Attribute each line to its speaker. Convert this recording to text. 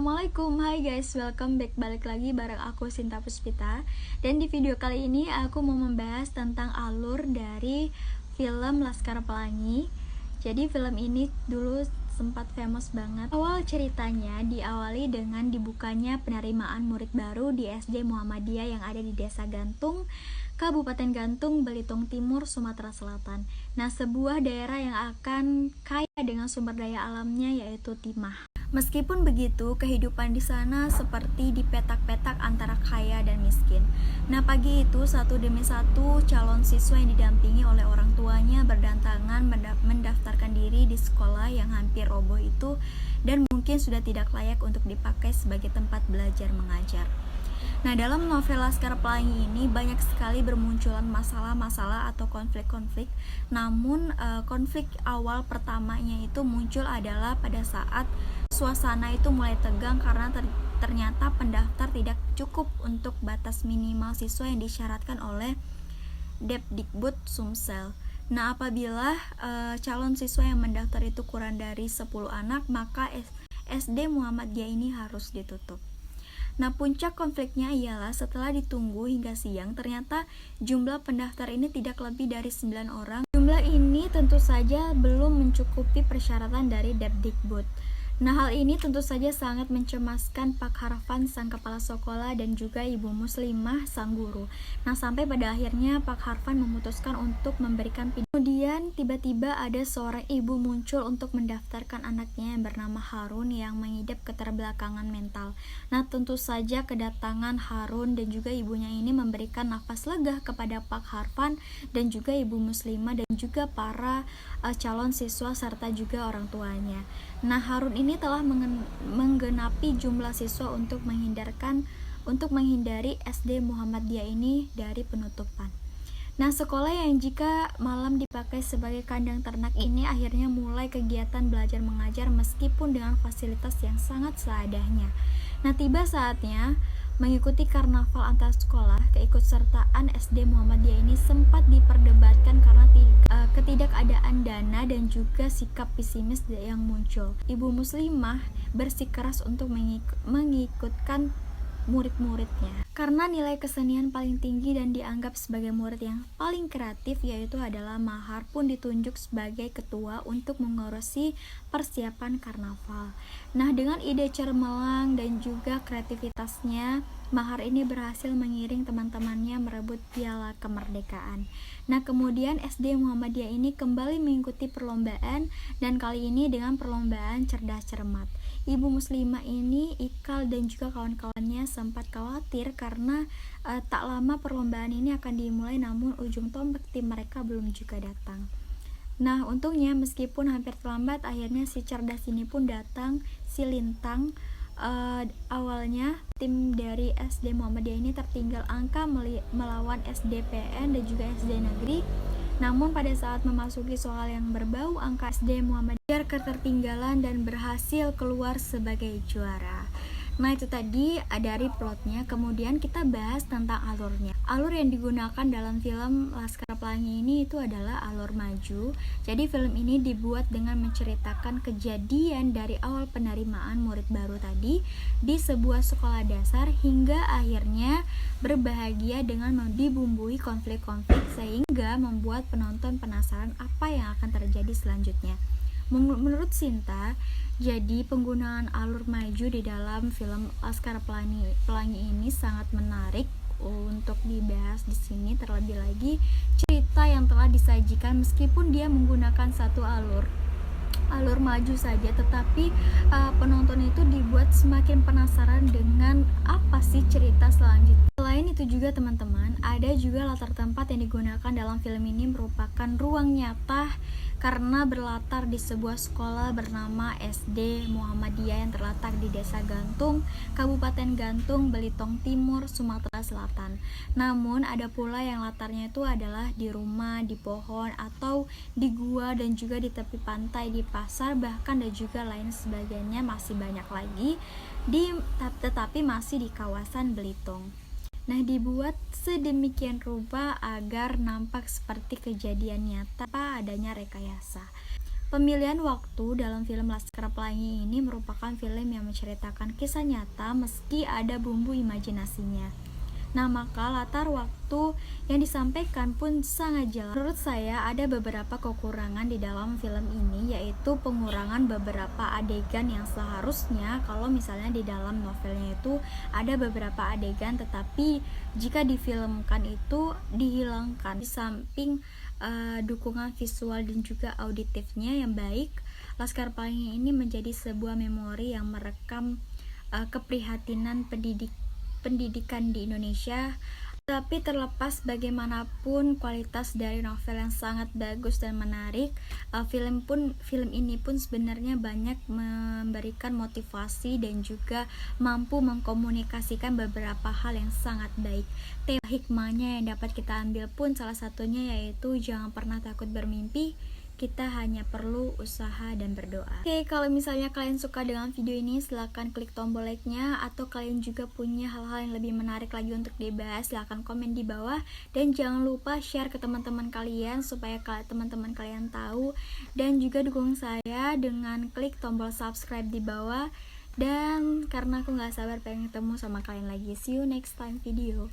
Speaker 1: Assalamualaikum, hai guys, welcome back, balik lagi bareng aku Sinta Puspita. Dan di video kali ini aku mau membahas tentang alur dari film Laskar Pelangi. Jadi film ini dulu sempat famous banget. Awal ceritanya diawali dengan dibukanya penerimaan murid baru di SD Muhammadiyah yang ada di Desa Gantung, Kabupaten Gantung, Belitung Timur, Sumatera Selatan. Nah, sebuah daerah yang akan kaya dengan sumber daya alamnya yaitu timah. Meskipun begitu, kehidupan di sana seperti di petak-petak antara kaya dan miskin. Nah, pagi itu satu demi satu calon siswa yang didampingi oleh orang tuanya berdatangan mendaftarkan diri di sekolah yang hampir roboh itu dan mungkin sudah tidak layak untuk dipakai sebagai tempat belajar mengajar. Nah, dalam novel Laskar Pelangi ini banyak sekali bermunculan masalah-masalah atau konflik-konflik. Namun konflik awal pertamanya itu muncul adalah pada saat suasana itu mulai tegang karena ternyata pendaftar tidak cukup untuk batas minimal siswa yang disyaratkan oleh Depdikbud Sumsel. Nah, apabila calon siswa yang mendaftar itu kurang dari 10 anak, maka SD Muhammadiyah ini harus ditutup. Nah, puncak konfliknya ialah setelah ditunggu hingga siang, ternyata jumlah pendaftar ini tidak lebih dari 9 orang. Jumlah ini tentu saja belum mencukupi persyaratan dari Depdikbud. Nah, hal ini tentu saja sangat mencemaskan Pak Harfan, sang kepala sekolah, dan juga Ibu Muslimah, sang guru. Nah, sampai pada akhirnya Pak Harfan memutuskan untuk memberikan pindah. Kemudian tiba-tiba ada seorang ibu muncul untuk mendaftarkan anaknya yang bernama Harun yang mengidap keterbelakangan mental. Nah, tentu saja kedatangan Harun dan juga ibunya ini memberikan nafas lega kepada Pak Harfan dan juga Ibu Muslimah dan juga para calon siswa serta juga orang tuanya. Nah, Harun ini telah menggenapi jumlah siswa untuk menghindari SD Muhammadiyah ini dari penutupan. Nah, sekolah yang jika malam dipakai sebagai kandang ternak ini akhirnya mulai kegiatan belajar mengajar meskipun dengan fasilitas yang sangat seadanya. Nah, tiba saatnya mengikuti karnaval antar sekolah. Keikutsertaan SD Muhammadiyah ini sempat diperdebatkan karena ketidakadaan dana dan juga sikap pesimis yang muncul. Ibu Muslimah bersikeras untuk mengikutkan murid-muridnya karena nilai kesenian paling tinggi dan dianggap sebagai murid yang paling kreatif yaitu adalah Mahar pun ditunjuk sebagai ketua untuk mengurusi persiapan karnaval. Nah, dengan ide cermelang dan juga kreativitasnya, Mahar ini berhasil mengiring teman-temannya merebut piala kemerdekaan. Nah, kemudian SD Muhammadiyah ini kembali mengikuti perlombaan dan kali ini dengan perlombaan cerdas cermat. Ibu Muslimah ini, Ikal dan juga kawan-kawannya sempat khawatir karena tak lama perlombaan ini akan dimulai namun ujung tombak tim mereka belum juga datang. Nah, untungnya meskipun hampir terlambat akhirnya si cerdas ini pun datang, si Lintang. Awalnya tim dari SD Muhammadiyah ini tertinggal angka melawan SDPN dan juga SD Negeri. Namun pada saat memasuki soal yang berbau angka SD Muhammadiyah ketertinggalan dan berhasil keluar sebagai juara. Nah, itu tadi dari plotnya. Kemudian kita bahas tentang alurnya. Alur yang digunakan dalam film Laskar Pelangi ini itu adalah alur maju. Jadi film ini dibuat dengan menceritakan kejadian dari awal penerimaan murid baru tadi di sebuah sekolah dasar hingga akhirnya berbahagia dengan dibumbui konflik-konflik sehingga membuat penonton penasaran apa yang akan terjadi selanjutnya. Menurut Sinta, jadi penggunaan alur maju di dalam film Laskar Pelangi ini sangat menarik untuk dibahas di sini. Terlebih lagi cerita yang telah disajikan meskipun dia menggunakan satu alur maju saja, tetapi penonton itu dibuat semakin penasaran dengan apa sih cerita selanjutnya. Selain itu juga teman-teman, ada juga latar tempat yang digunakan dalam film ini merupakan ruang nyata karena berlatar di sebuah sekolah bernama SD Muhammadiyah yang terletak di Desa Gantung, Kabupaten Gantung, Belitung Timur, Sumatera Selatan. Namun ada pula yang latarnya itu adalah di rumah, di pohon, atau di gua dan juga di tepi pantai, di pasar, bahkan dan juga lain sebagainya masih banyak lagi tetapi masih di kawasan Belitung. Nah, dibuat sedemikian rupa agar nampak seperti kejadian nyata tanpa adanya rekayasa. Pemilihan waktu dalam film Laskar Pelangi ini merupakan film yang menceritakan kisah nyata meski ada bumbu imajinasinya. Nah, maka latar waktu yang disampaikan pun sangat jelas. Menurut saya ada beberapa kekurangan di dalam film ini, yaitu pengurangan beberapa adegan yang seharusnya kalau misalnya di dalam novelnya itu ada beberapa adegan, tetapi jika difilmkan itu dihilangkan. Di samping dukungan visual dan juga auditifnya yang baik, Laskar Pelangi ini menjadi sebuah memori yang merekam keprihatinan pendidikan di Indonesia. Tapi terlepas bagaimanapun kualitas dari novel yang sangat bagus dan menarik, film ini pun sebenarnya banyak memberikan motivasi dan juga mampu mengkomunikasikan beberapa hal yang sangat baik. Tema hikmahnya yang dapat kita ambil pun salah satunya yaitu jangan pernah takut bermimpi, kita hanya perlu usaha dan berdoa. Oke, kalau misalnya kalian suka dengan video ini, silahkan klik tombol like-nya, atau kalian juga punya hal-hal yang lebih menarik lagi untuk dibahas, silahkan komen di bawah, dan jangan lupa share ke teman-teman kalian supaya teman-teman kalian tahu, dan juga dukung saya dengan klik tombol subscribe di bawah. Dan karena aku gak sabar pengen ketemu sama kalian lagi, see you next time video.